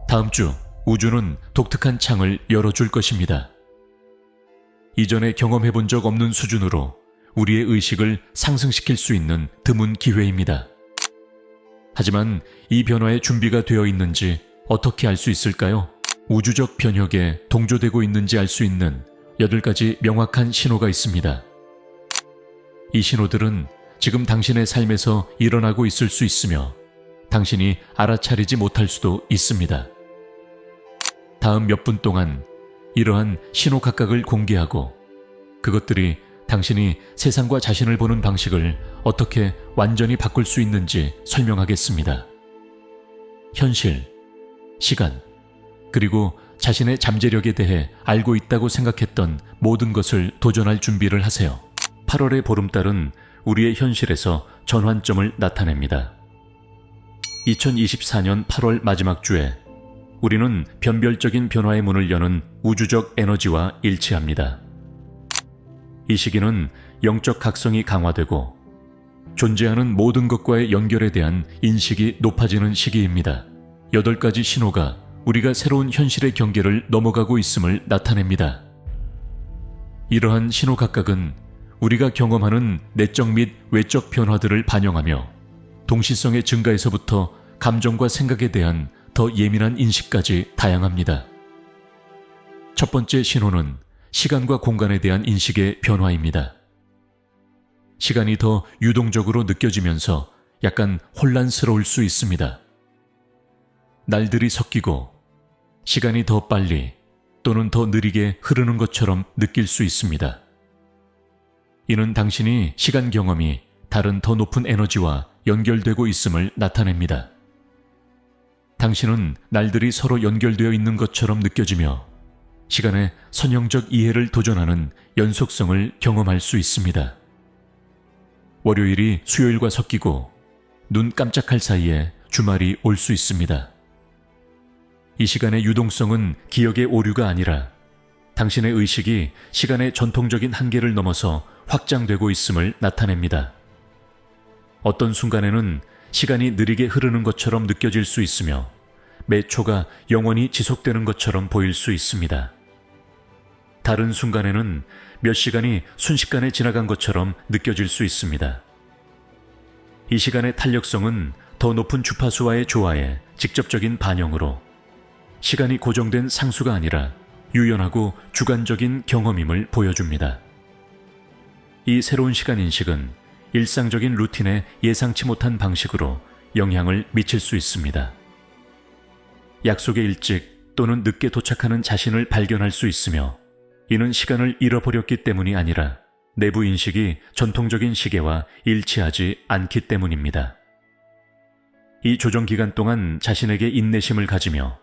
다음 주 우주는 독특한 창을 열어줄 것입니다. 이전에 경험해본 적 없는 수준으로 우리의 의식을 상승시킬 수 있는 드문 기회입니다. 하지만 이 변화에 준비가 되어 있는지 어떻게 알 수 있을까요? 우주적 변혁에 동조되고 있는지 알 수 있는 8가지 명확한 신호가 있습니다. 이 신호들은 지금 당신의 삶에서 일어나고 있을 수 있으며 당신이 알아차리지 못할 수도 있습니다. 다음 몇 분 동안 이러한 신호 각각을 공개하고 그것들이 당신이 세상과 자신을 보는 방식을 어떻게 완전히 바꿀 수 있는지 설명하겠습니다. 현실, 시간, 그리고 자신의 잠재력에 대해 알고 있다고 생각했던 모든 것을 도전할 준비를 하세요. 8월의 보름달은 우리의 현실에서 전환점을 나타냅니다. 2024년 8월 마지막 주에 우리는 변별적인 변화의 문을 여는 우주적 에너지와 일치합니다. 이 시기는 영적 각성이 강화되고 존재하는 모든 것과의 연결에 대한 인식이 높아지는 시기입니다. 8가지 신호가 우리가 새로운 현실의 경계를 넘어가고 있음을 나타냅니다. 이러한 신호 각각은 우리가 경험하는 내적 및 외적 변화들을 반영하며 동시성의 증가에서부터 감정과 생각에 대한 더 예민한 인식까지 다양합니다. 첫 번째 신호는 시간과 공간에 대한 인식의 변화입니다. 시간이 더 유동적으로 느껴지면서 약간 혼란스러울 수 있습니다. 날들이 섞이고 시간이 더 빨리 또는 더 느리게 흐르는 것처럼 느낄 수 있습니다. 이는 당신이 시간 경험이 다른 더 높은 에너지와 연결되고 있음을 나타냅니다. 당신은 날들이 서로 연결되어 있는 것처럼 느껴지며 시간의 선형적 이해를 도전하는 연속성을 경험할 수 있습니다. 월요일이 수요일과 섞이고 눈 깜짝할 사이에 주말이 올 수 있습니다. 이 시간의 유동성은 기억의 오류가 아니라 당신의 의식이 시간의 전통적인 한계를 넘어서 확장되고 있음을 나타냅니다. 어떤 순간에는 시간이 느리게 흐르는 것처럼 느껴질 수 있으며 매 초가 영원히 지속되는 것처럼 보일 수 있습니다. 다른 순간에는 몇 시간이 순식간에 지나간 것처럼 느껴질 수 있습니다. 이 시간의 탄력성은 더 높은 주파수와의 조화의 직접적인 반영으로 시간이 고정된 상수가 아니라 유연하고 주관적인 경험임을 보여줍니다. 이 새로운 시간 인식은 일상적인 루틴에 예상치 못한 방식으로 영향을 미칠 수 있습니다. 약속에 일찍 또는 늦게 도착하는 자신을 발견할 수 있으며 이는 시간을 잃어버렸기 때문이 아니라 내부 인식이 전통적인 시계와 일치하지 않기 때문입니다. 이 조정 기간 동안 자신에게 인내심을 가지며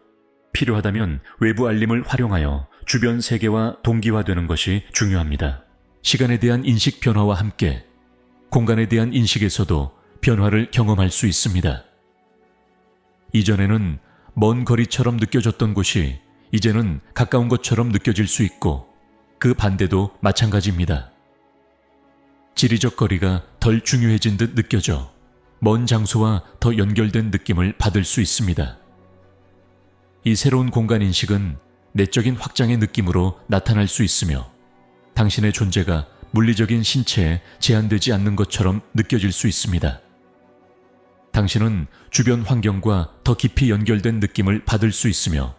필요하다면 외부 알림을 활용하여 주변 세계와 동기화되는 것이 중요합니다. 시간에 대한 인식 변화와 함께 공간에 대한 인식에서도 변화를 경험할 수 있습니다. 이전에는 먼 거리처럼 느껴졌던 곳이 이제는 가까운 것처럼 느껴질 수 있고 그 반대도 마찬가지입니다. 지리적 거리가 덜 중요해진 듯 느껴져 먼 장소와 더 연결된 느낌을 받을 수 있습니다. 이 새로운 공간 인식은 내적인 확장의 느낌으로 나타날 수 있으며 당신의 존재가 물리적인 신체에 제한되지 않는 것처럼 느껴질 수 있습니다. 당신은 주변 환경과 더 깊이 연결된 느낌을 받을 수 있으며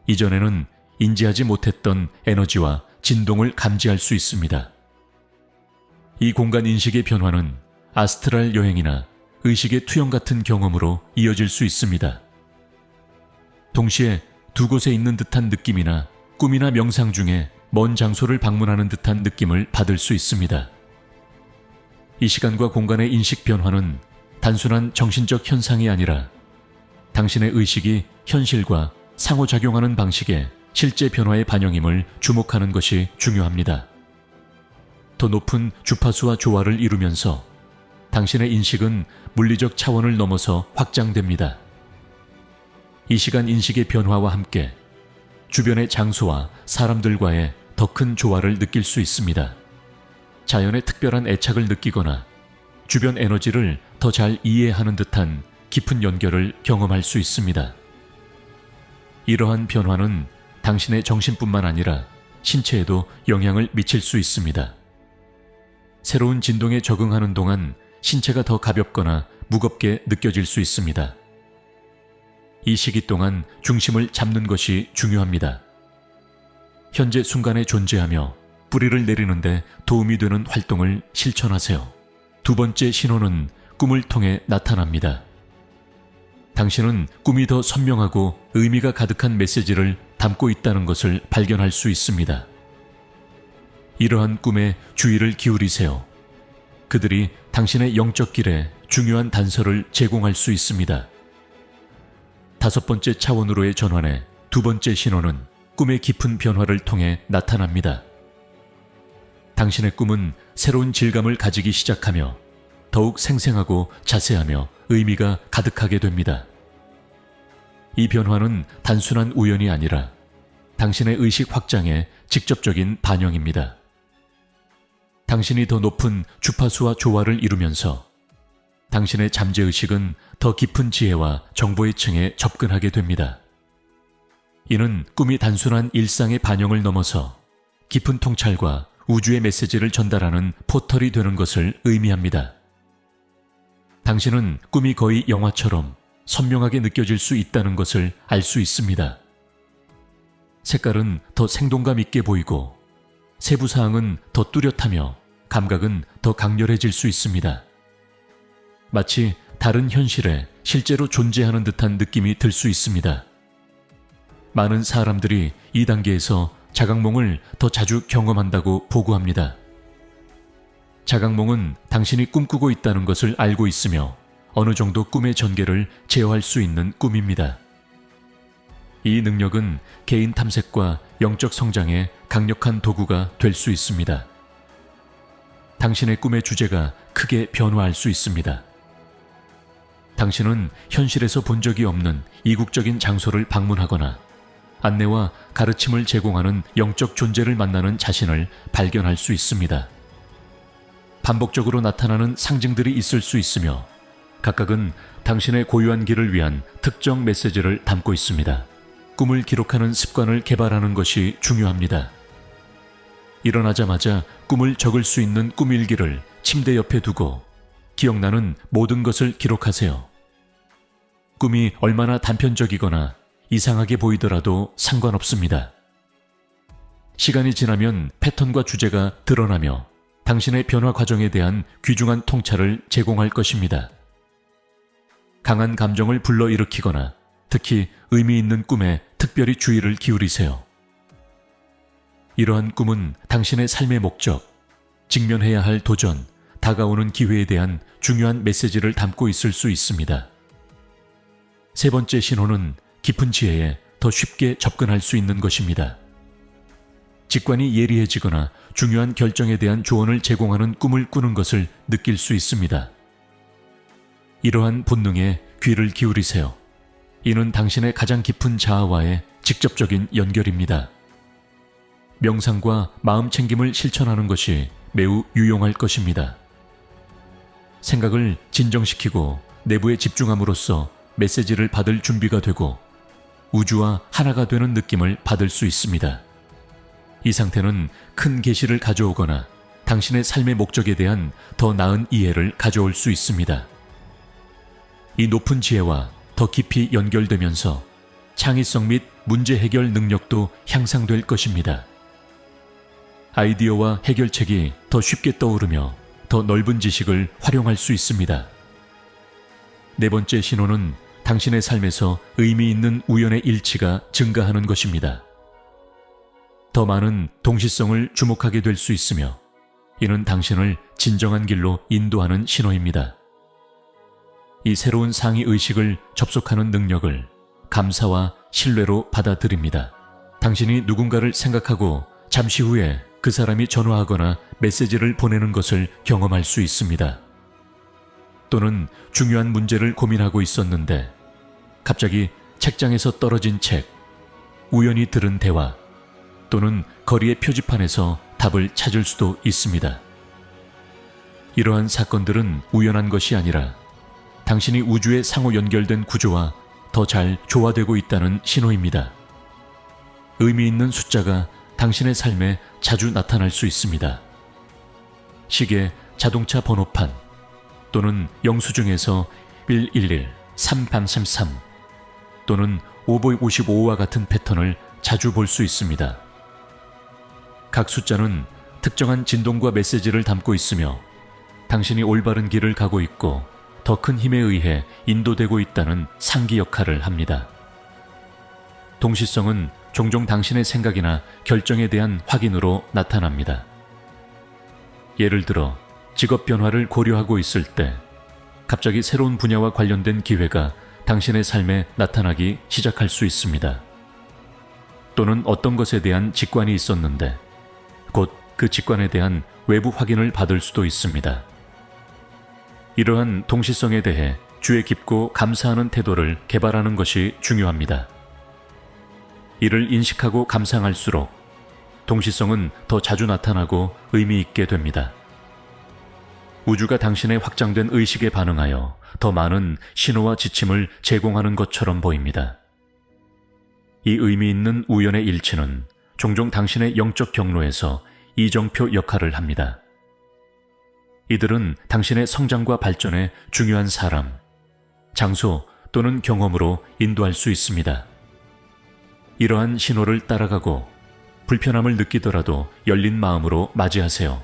이전에는 인지하지 못했던 에너지와 진동을 감지할 수 있습니다. 이 공간 인식의 변화는 아스트랄 여행이나 의식의 투영 같은 경험으로 이어질 수 있습니다. 동시에 두 곳에 있는 듯한 느낌이나 꿈이나 명상 중에 먼 장소를 방문하는 듯한 느낌을 받을 수 있습니다. 이 시간과 공간의 인식 변화는 단순한 정신적 현상이 아니라 당신의 의식이 현실과 상호작용하는 방식의 실제 변화의 반영임을 주목하는 것이 중요합니다. 더 높은 주파수와 조화를 이루면서 당신의 인식은 물리적 차원을 넘어서 확장됩니다. 이 시간 인식의 변화와 함께 주변의 장소와 사람들과의 더 큰 조화를 느낄 수 있습니다. 자연의 특별한 애착을 느끼거나 주변 에너지를 더 잘 이해하는 듯한 깊은 연결을 경험할 수 있습니다. 이러한 변화는 당신의 정신뿐만 아니라 신체에도 영향을 미칠 수 있습니다. 새로운 진동에 적응하는 동안 신체가 더 가볍거나 무겁게 느껴질 수 있습니다. 이 시기 동안 중심을 잡는 것이 중요합니다. 현재 순간에 존재하며 뿌리를 내리는데 도움이 되는 활동을 실천하세요. 두 번째 신호는 꿈을 통해 나타납니다. 당신은 꿈이 더 선명하고 의미가 가득한 메시지를 담고 있다는 것을 발견할 수 있습니다. 이러한 꿈에 주의를 기울이세요. 그들이 당신의 영적 길에 중요한 단서를 제공할 수 있습니다. 다섯 번째 차원으로의 전환의 두 번째 신호는 꿈의 깊은 변화를 통해 나타납니다. 당신의 꿈은 새로운 질감을 가지기 시작하며 더욱 생생하고 자세하며 의미가 가득하게 됩니다. 이 변화는 단순한 우연이 아니라 당신의 의식 확장의 직접적인 반영입니다. 당신이 더 높은 주파수와 조화를 이루면서 당신의 잠재의식은 더 깊은 지혜와 정보의 층에 접근하게 됩니다. 이는 꿈이 단순한 일상의 반영을 넘어서 깊은 통찰과 우주의 메시지를 전달하는 포털이 되는 것을 의미합니다. 당신은 꿈이 거의 영화처럼 선명하게 느껴질 수 있다는 것을 알 수 있습니다. 색깔은 더 생동감 있게 보이고 세부 사항은 더 뚜렷하며 감각은 더 강렬해질 수 있습니다. 마치 다른 현실에 실제로 존재하는 듯한 느낌이 들 수 있습니다. 많은 사람들이 이 단계에서 자각몽을 더 자주 경험한다고 보고합니다. 자각몽은 당신이 꿈꾸고 있다는 것을 알고 있으며 어느 정도 꿈의 전개를 제어할 수 있는 꿈입니다. 이 능력은 개인 탐색과 영적 성장에 강력한 도구가 될 수 있습니다. 당신의 꿈의 주제가 크게 변화할 수 있습니다. 당신은 현실에서 본 적이 없는 이국적인 장소를 방문하거나 안내와 가르침을 제공하는 영적 존재를 만나는 자신을 발견할 수 있습니다. 반복적으로 나타나는 상징들이 있을 수 있으며 각각은 당신의 고유한 길을 위한 특정 메시지를 담고 있습니다. 꿈을 기록하는 습관을 개발하는 것이 중요합니다. 일어나자마자 꿈을 적을 수 있는 꿈일기를 침대 옆에 두고 기억나는 모든 것을 기록하세요. 꿈이 얼마나 단편적이거나 이상하게 보이더라도 상관없습니다. 시간이 지나면 패턴과 주제가 드러나며 당신의 변화 과정에 대한 귀중한 통찰을 제공할 것입니다. 강한 감정을 불러일으키거나 특히 의미 있는 꿈에 특별히 주의를 기울이세요. 이러한 꿈은 당신의 삶의 목적, 직면해야 할 도전, 다가오는 기회에 대한 중요한 메시지를 담고 있을 수 있습니다. 세 번째 신호는 깊은 지혜에 더 쉽게 접근할 수 있는 것입니다. 직관이 예리해지거나 중요한 결정에 대한 조언을 제공하는 꿈을 꾸는 것을 느낄 수 있습니다. 이러한 본능에 귀를 기울이세요. 이는 당신의 가장 깊은 자아와의 직접적인 연결입니다. 명상과 마음 챙김을 실천하는 것이 매우 유용할 것입니다. 생각을 진정시키고 내부에 집중함으로써 메시지를 받을 준비가 되고 우주와 하나가 되는 느낌을 받을 수 있습니다. 이 상태는 큰 계시를 가져오거나 당신의 삶의 목적에 대한 더 나은 이해를 가져올 수 있습니다. 이 높은 지혜와 더 깊이 연결되면서 창의성 및 문제 해결 능력도 향상될 것입니다. 아이디어와 해결책이 더 쉽게 떠오르며 더 넓은 지식을 활용할 수 있습니다. 네 번째 신호는 당신의 삶에서 의미 있는 우연의 일치가 증가하는 것입니다. 더 많은 동시성을 주목하게 될 수 있으며 이는 당신을 진정한 길로 인도하는 신호입니다. 이 새로운 상위 의식을 접속하는 능력을 감사와 신뢰로 받아들입니다. 당신이 누군가를 생각하고 잠시 후에 그 사람이 전화하거나 메시지를 보내는 것을 경험할 수 있습니다. 또는 중요한 문제를 고민하고 있었는데 갑자기 책장에서 떨어진 책, 우연히 들은 대화 또는 거리의 표지판에서 답을 찾을 수도 있습니다. 이러한 사건들은 우연한 것이 아니라 당신이 우주의 상호 연결된 구조와 더 잘 조화되고 있다는 신호입니다. 의미 있는 숫자가 당신의 삶에 자주 나타날 수 있습니다. 시계, 자동차 번호판 또는 영수증에서 111, 3333 또는 555와 같은 패턴을 자주 볼 수 있습니다. 각 숫자는 특정한 진동과 메시지를 담고 있으며 당신이 올바른 길을 가고 있고 더 큰 힘에 의해 인도되고 있다는 상기 역할을 합니다. 동시성은 종종 당신의 생각이나 결정에 대한 확인으로 나타납니다. 예를 들어 직업 변화를 고려하고 있을 때 갑자기 새로운 분야와 관련된 기회가 당신의 삶에 나타나기 시작할 수 있습니다. 또는 어떤 것에 대한 직관이 있었는데 곧 그 직관에 대한 외부 확인을 받을 수도 있습니다. 이러한 동시성에 대해 주의 깊고 감사하는 태도를 개발하는 것이 중요합니다. 이를 인식하고 감상할수록 동시성은 더 자주 나타나고 의미 있게 됩니다. 우주가 당신의 확장된 의식에 반응하여 더 많은 신호와 지침을 제공하는 것처럼 보입니다. 이 의미 있는 우연의 일치는 종종 당신의 영적 경로에서 이정표 역할을 합니다. 이들은 당신의 성장과 발전에 중요한 사람, 장소 또는 경험으로 인도할 수 있습니다. 이러한 신호를 따라가고 불편함을 느끼더라도 열린 마음으로 맞이하세요.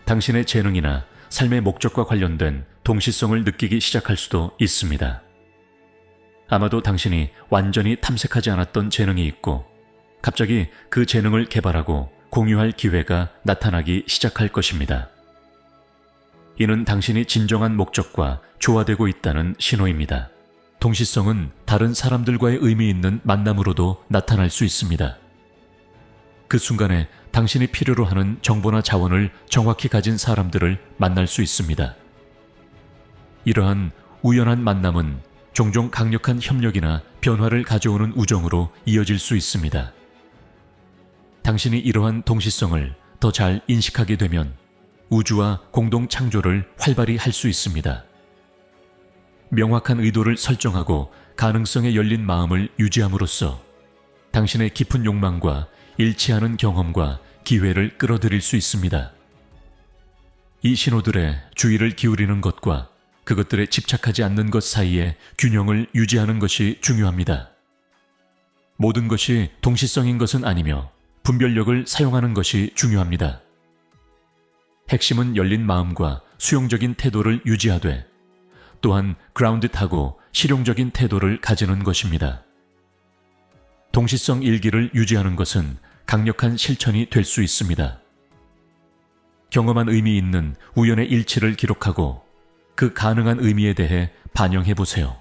당신의 재능이나 삶의 목적과 관련된 동시성을 느끼기 시작할 수도 있습니다. 아마도 당신이 완전히 탐색하지 않았던 재능이 있고 갑자기 그 재능을 개발하고 공유할 기회가 나타나기 시작할 것입니다. 이는 당신이 진정한 목적과 조화되고 있다는 신호입니다. 동시성은 다른 사람들과의 의미 있는 만남으로도 나타날 수 있습니다. 그 순간에 당신이 필요로 하는 정보나 자원을 정확히 가진 사람들을 만날 수 있습니다. 이러한 우연한 만남은 종종 강력한 협력이나 변화를 가져오는 우정으로 이어질 수 있습니다. 당신이 이러한 동시성을 더 잘 인식하게 되면 우주와 공동 창조를 활발히 할 수 있습니다. 명확한 의도를 설정하고 가능성에 열린 마음을 유지함으로써 당신의 깊은 욕망과 일치하는 경험과 기회를 끌어들일 수 있습니다. 이 신호들에 주의를 기울이는 것과 그것들에 집착하지 않는 것 사이에 균형을 유지하는 것이 중요합니다. 모든 것이 동시성인 것은 아니며 분별력을 사용하는 것이 중요합니다. 핵심은 열린 마음과 수용적인 태도를 유지하되 또한 그라운드하고 실용적인 태도를 가지는 것입니다. 동시성 일기를 유지하는 것은 강력한 실천이 될 수 있습니다. 경험한 의미 있는 우연의 일치를 기록하고 그 가능한 의미에 대해 반영해 보세요.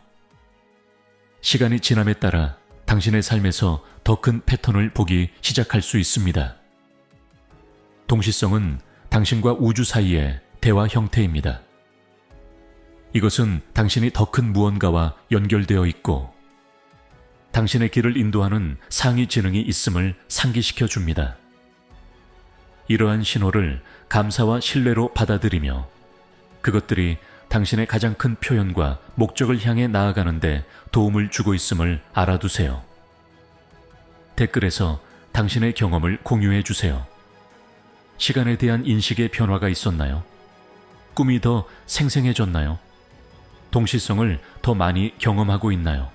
시간이 지남에 따라 당신의 삶에서 더 큰 패턴을 보기 시작할 수 있습니다. 동시성은 당신과 우주 사이의 대화 형태입니다. 이것은 당신이 더 큰 무언가와 연결되어 있고 당신의 길을 인도하는 상위 지능이 있음을 상기시켜 줍니다. 이러한 신호를 감사와 신뢰로 받아들이며 그것들이 당신의 가장 큰 표현과 목적을 향해 나아가는 데 도움을 주고 있음을 알아두세요. 댓글에서 당신의 경험을 공유해 주세요. 시간에 대한 인식의 변화가 있었나요? 꿈이 더 생생해졌나요? 동시성을 더 많이 경험하고 있나요?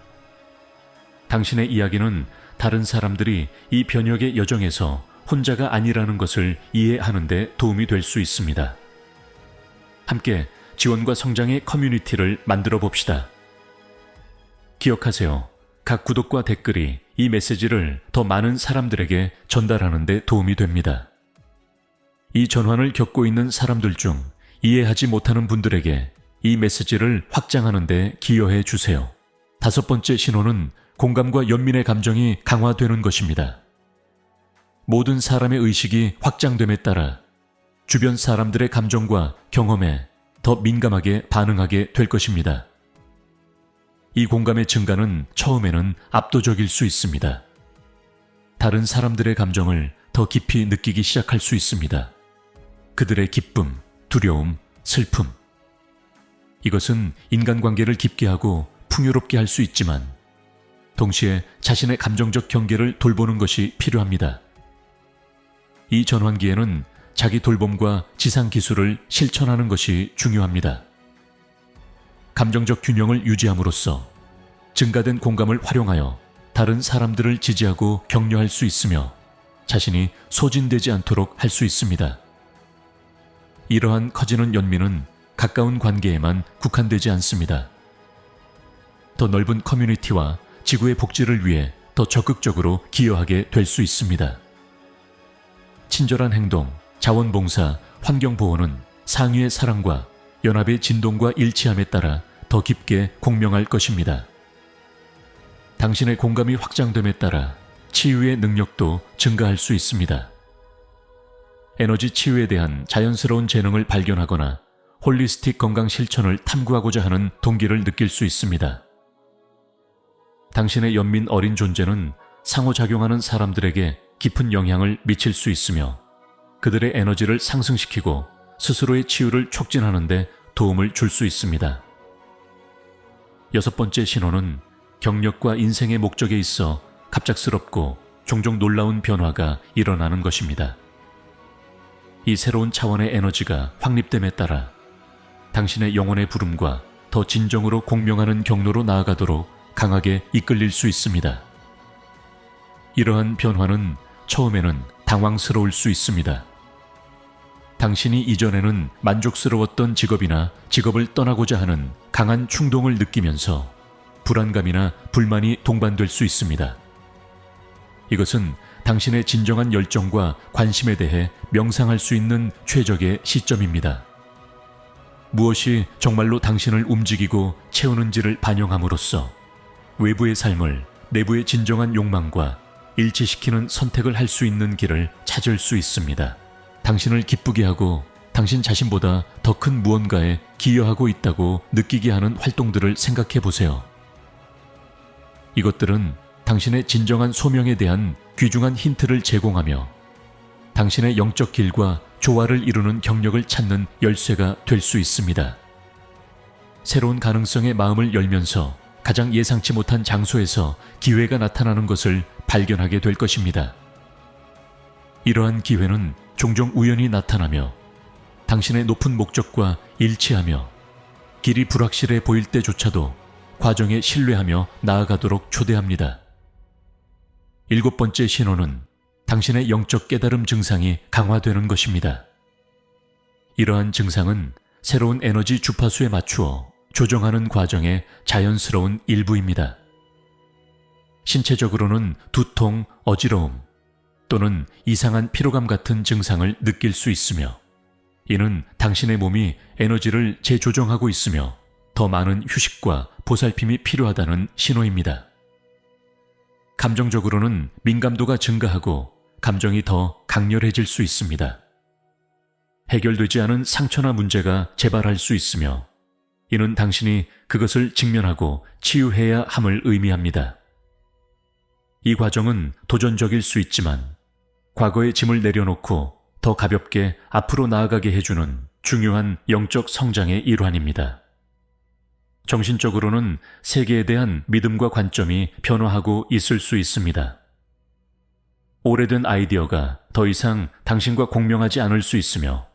당신의 이야기는 다른 사람들이 이 변혁의 여정에서 혼자가 아니라는 것을 이해하는 데 도움이 될 수 있습니다. 함께 지원과 성장의 커뮤니티를 만들어 봅시다. 기억하세요. 각 구독과 댓글이 이 메시지를 더 많은 사람들에게 전달하는 데 도움이 됩니다. 이 전환을 겪고 있는 사람들 중 이해하지 못하는 분들에게 이 메시지를 확장하는 데 기여해 주세요. 5번째 신호는 공감과 연민의 감정이 강화되는 것입니다. 모든 사람의 의식이 확장됨에 따라 주변 사람들의 감정과 경험에 더 민감하게 반응하게 될 것입니다. 이 공감의 증가는 처음에는 압도적일 수 있습니다. 다른 사람들의 감정을 더 깊이 느끼기 시작할 수 있습니다. 그들의 기쁨, 두려움, 슬픔. 이것은 인간관계를 깊게 하고 풍요롭게 할 수 있지만 동시에 자신의 감정적 경계를 돌보는 것이 필요합니다. 이 전환기에는 자기 돌봄과 지상 기술을 실천하는 것이 중요합니다. 감정적 균형을 유지함으로써 증가된 공감을 활용하여 다른 사람들을 지지하고 격려할 수 있으며 자신이 소진되지 않도록 할 수 있습니다. 이러한 커지는 연민은 가까운 관계에만 국한되지 않습니다. 더 넓은 커뮤니티와 지구의 복지를 위해 더 적극적으로 기여하게 될 수 있습니다. 친절한 행동, 자원봉사, 환경보호는 상위의 사랑과 연합의 진동과 일치함에 따라 더 깊게 공명할 것입니다. 당신의 공감이 확장됨에 따라 치유의 능력도 증가할 수 있습니다. 에너지 치유에 대한 자연스러운 재능을 발견하거나 홀리스틱 건강 실천을 탐구하고자 하는 동기를 느낄 수 있습니다. 당신의 연민 어린 존재는 상호작용하는 사람들에게 깊은 영향을 미칠 수 있으며 그들의 에너지를 상승시키고 스스로의 치유를 촉진하는 데 도움을 줄 수 있습니다. 6번째 신호는 경력과 인생의 목적에 있어 갑작스럽고 종종 놀라운 변화가 일어나는 것입니다. 이 새로운 차원의 에너지가 확립됨에 따라 당신의 영혼의 부름과 더 진정으로 공명하는 경로로 나아가도록 강하게 이끌릴 수 있습니다. 이러한 변화는 처음에는 당황스러울 수 있습니다. 당신이 이전에는 만족스러웠던 직업이나 직업을 떠나고자 하는 강한 충동을 느끼면서 불안감이나 불만이 동반될 수 있습니다. 이것은 당신의 진정한 열정과 관심에 대해 명상할 수 있는 최적의 시점입니다. 무엇이 정말로 당신을 움직이고 채우는지를 반영함으로써 외부의 삶을 내부의 진정한 욕망과 일치시키는 선택을 할 수 있는 길을 찾을 수 있습니다. 당신을 기쁘게 하고 당신 자신보다 더 큰 무언가에 기여하고 있다고 느끼게 하는 활동들을 생각해 보세요. 이것들은 당신의 진정한 소명에 대한 귀중한 힌트를 제공하며 당신의 영적 길과 조화를 이루는 경력을 찾는 열쇠가 될 수 있습니다. 새로운 가능성에 마음을 열면서 가장 예상치 못한 장소에서 기회가 나타나는 것을 발견하게 될 것입니다. 이러한 기회는 종종 우연히 나타나며 당신의 높은 목적과 일치하며 길이 불확실해 보일 때조차도 과정에 신뢰하며 나아가도록 초대합니다. 7번째 신호는 당신의 영적 깨달음 증상이 강화되는 것입니다. 이러한 증상은 새로운 에너지 주파수에 맞추어 조정하는 과정의 자연스러운 일부입니다. 신체적으로는 두통, 어지러움 또는 이상한 피로감 같은 증상을 느낄 수 있으며 이는 당신의 몸이 에너지를 재조정하고 있으며 더 많은 휴식과 보살핌이 필요하다는 신호입니다. 감정적으로는 민감도가 증가하고 감정이 더 강렬해질 수 있습니다. 해결되지 않은 상처나 문제가 재발할 수 있으며 이는 당신이 그것을 직면하고 치유해야 함을 의미합니다. 이 과정은 도전적일 수 있지만 과거의 짐을 내려놓고 더 가볍게 앞으로 나아가게 해주는 중요한 영적 성장의 일환입니다. 정신적으로는 세계에 대한 믿음과 관점이 변화하고 있을 수 있습니다. 오래된 아이디어가 더 이상 당신과 공명하지 않을 수 있으며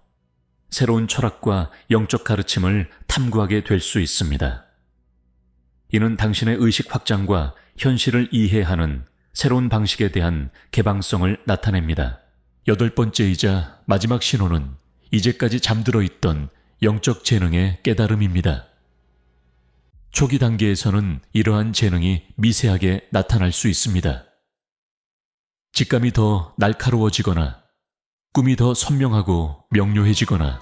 새로운 철학과 영적 가르침을 탐구하게 될 수 있습니다. 이는 당신의 의식 확장과 현실을 이해하는 새로운 방식에 대한 개방성을 나타냅니다. 8번째이자 마지막 신호는 이제까지 잠들어 있던 영적 재능의 깨달음입니다. 초기 단계에서는 이러한 재능이 미세하게 나타날 수 있습니다. 직감이 더 날카로워지거나 꿈이 더 선명하고 명료해지거나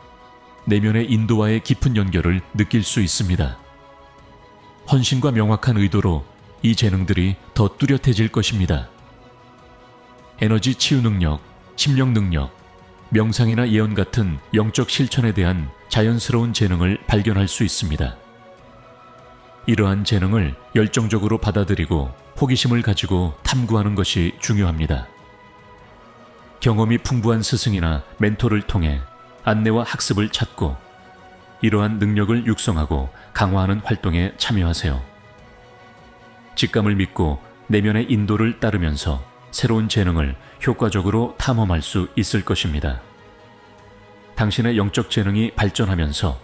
내면의 인도와의 깊은 연결을 느낄 수 있습니다. 헌신과 명확한 의도로 이 재능들이 더 뚜렷해질 것입니다. 에너지 치유 능력, 심령 능력, 명상이나 예언 같은 영적 실천에 대한 자연스러운 재능을 발견할 수 있습니다. 이러한 재능을 열정적으로 받아들이고 호기심을 가지고 탐구하는 것이 중요합니다. 경험이 풍부한 스승이나 멘토를 통해 안내와 학습을 찾고 이러한 능력을 육성하고 강화하는 활동에 참여하세요. 직감을 믿고 내면의 인도를 따르면서 새로운 재능을 효과적으로 탐험할 수 있을 것입니다. 당신의 영적 재능이 발전하면서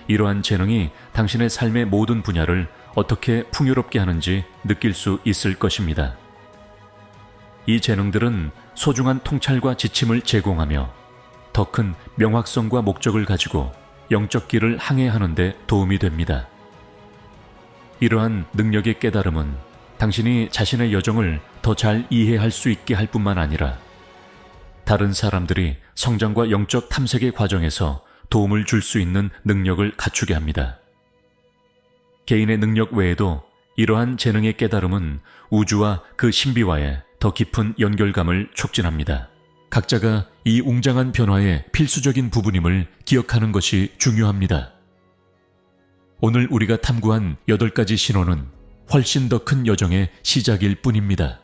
이러한 재능이 당신의 삶의 모든 분야를 어떻게 풍요롭게 하는지 느낄 수 있을 것입니다. 이 재능들은 소중한 통찰과 지침을 제공하며 더 큰 명확성과 목적을 가지고 영적 길을 항해하는 데 도움이 됩니다. 이러한 능력의 깨달음은 당신이 자신의 여정을 더 잘 이해할 수 있게 할 뿐만 아니라 다른 사람들이 성장과 영적 탐색의 과정에서 도움을 줄 수 있는 능력을 갖추게 합니다. 개인의 능력 외에도 이러한 재능의 깨달음은 우주와 그 신비와의 더 깊은 연결감을 촉진합니다. 각자가 이 웅장한 변화의 필수적인 부분임을 기억하는 것이 중요합니다. 오늘 우리가 탐구한 8가지 신호는 훨씬 더 큰 여정의 시작일 뿐입니다.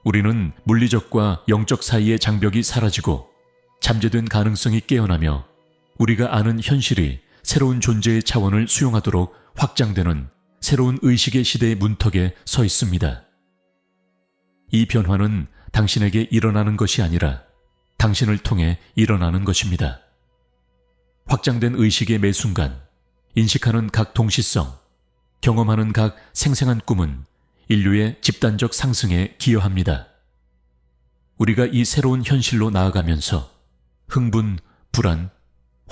우리는 물리적과 영적 사이의 장벽이 사라지고 잠재된 가능성이 깨어나며 우리가 아는 현실이 새로운 존재의 차원을 수용하도록 확장되는 새로운 의식의 시대의 문턱에 서 있습니다. 이 변화는 당신에게 일어나는 것이 아니라 당신을 통해 일어나는 것입니다. 확장된 의식의 매 순간, 인식하는 각 동시성, 경험하는 각 생생한 꿈은 인류의 집단적 상승에 기여합니다. 우리가 이 새로운 현실로 나아가면서 흥분, 불안,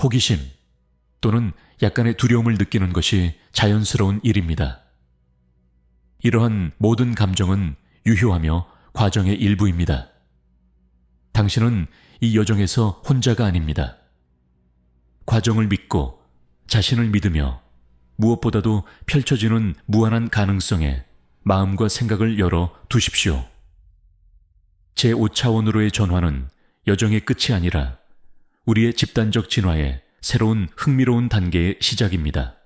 호기심 또는 약간의 두려움을 느끼는 것이 자연스러운 일입니다. 이러한 모든 감정은 유효하며 과정의 일부입니다. 당신은 이 여정에서 혼자가 아닙니다. 과정을 믿고 자신을 믿으며 무엇보다도 펼쳐지는 무한한 가능성에 마음과 생각을 열어 두십시오. 제5차원으로의 전환은 여정의 끝이 아니라 우리의 집단적 진화의 새로운 흥미로운 단계의 시작입니다.